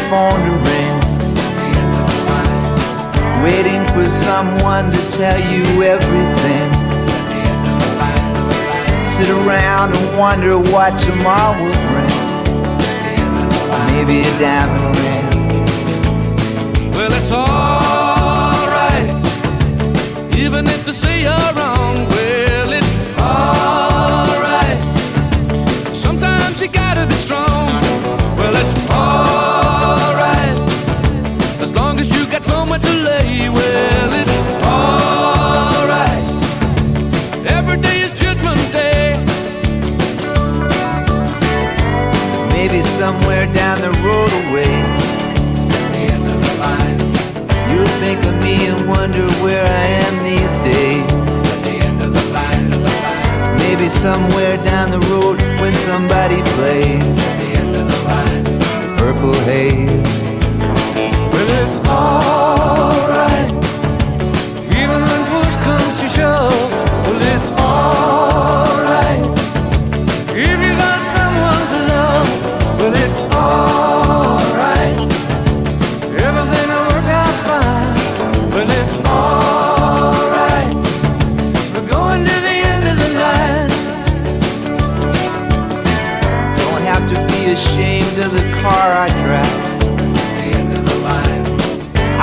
phone to ring, waiting for someone to tell you everything. Sit around and wonder what tomorrow will bring. Maybe a diamond ring. Well, it's alright, even if they say you're wrong. Well, it's alright, sometimes you gotta be strong. Well, it's alright, as long as you got somewhere to lay. Well, it's alright, every day is Judgment Day. Maybe somewhere down the road away, At the end of the line, you'll think of me and wonder where I am these days. at the end of the line, Maybe somewhere down the road when somebody plays at the end of the line. Purple Haze. Well, it's alright, even when push comes to shove. Well, it's alright, if you got someone to love. Well, it's alright, everything will work out fine. Well, it's alright, we're going to the end of the line. Don't have to be ashamed of the car I drive. The end of the line,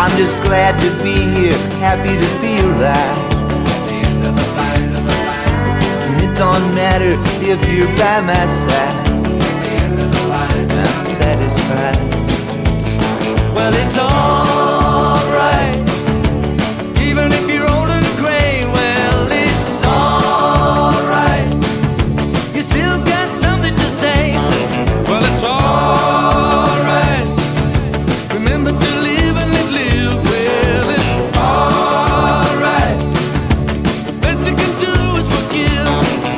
I'm just glad to be here, happy to be alive. the end of the line, And it don't matter if you're by my side, the end of the line. I'm satisfied. Well, it's alright, even if you're old and gray. Well, it's alright, you still got something to say. Well, it's alright, remember to live and live. Well, it's alright, the best you can do is forgive.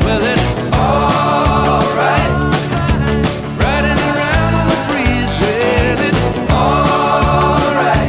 Well, it's alright, riding around on the breeze. Well, it's alright,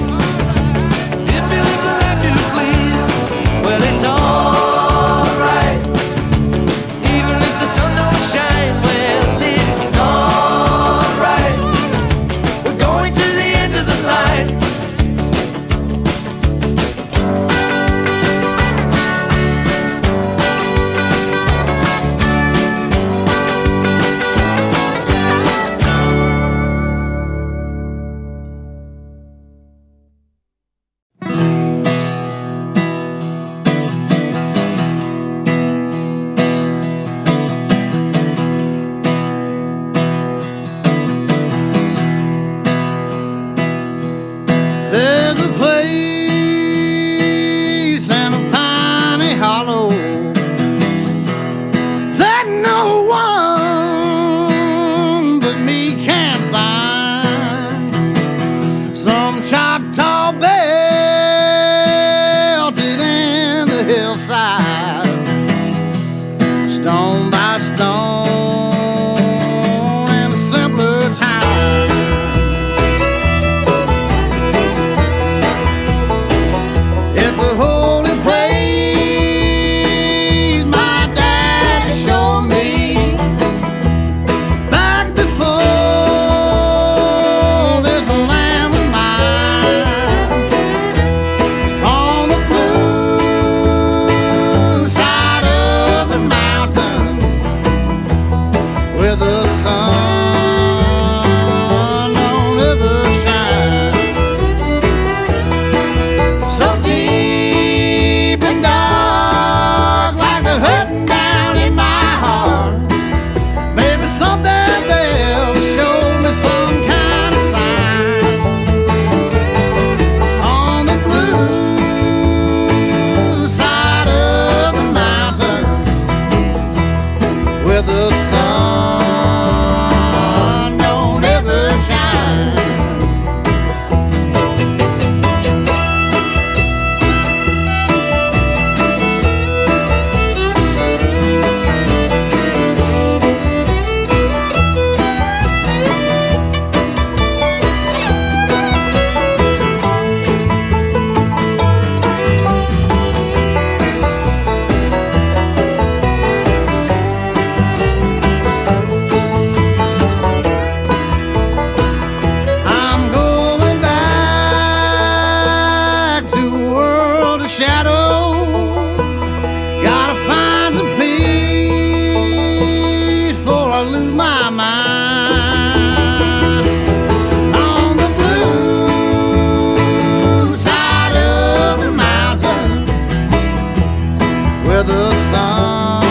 where the sun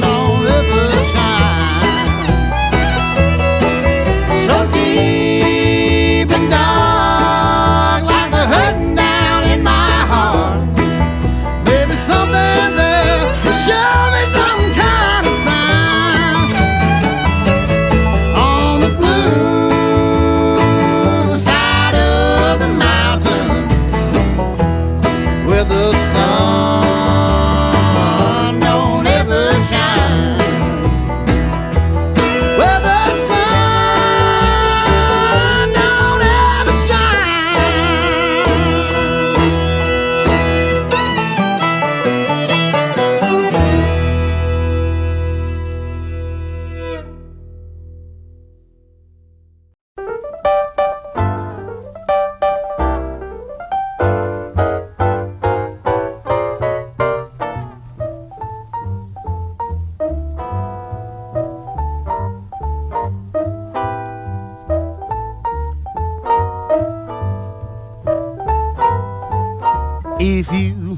don't ever shine. So deep and dark, like the hurting down in my heart. Maybe something there to show me some kind of sign. On the blue side of the mountain, where the sun don't ever shine. Where the sun don't ever shine. If you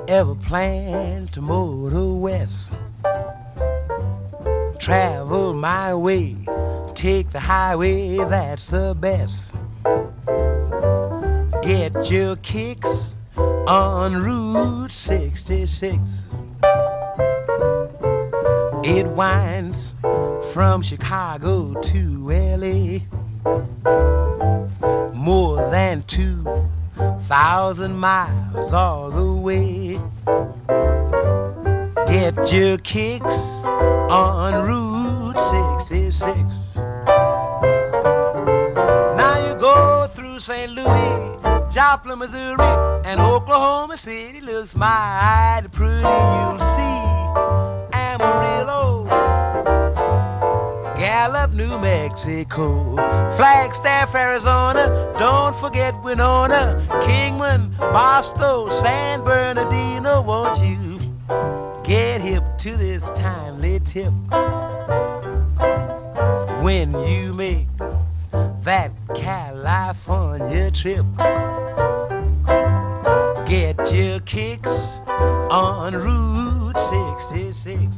ever plan to motor west, travel my way, take the highway, that's the best. Get your kicks on Route 66. It winds from Chicago to LA, more than 2,000 miles all the way. Get your kicks on Route 66. Now you go through St. Louis, Joplin, Missouri, and Oklahoma City looks mighty pretty. You'll see Amarillo, Gallup, New Mexico, Flagstaff, Arizona, don't forget Winona, Kingman, Barstow, San Bernardino. Won't you get hip to this timely tip when you make that California trip? Get your kicks on Route 66.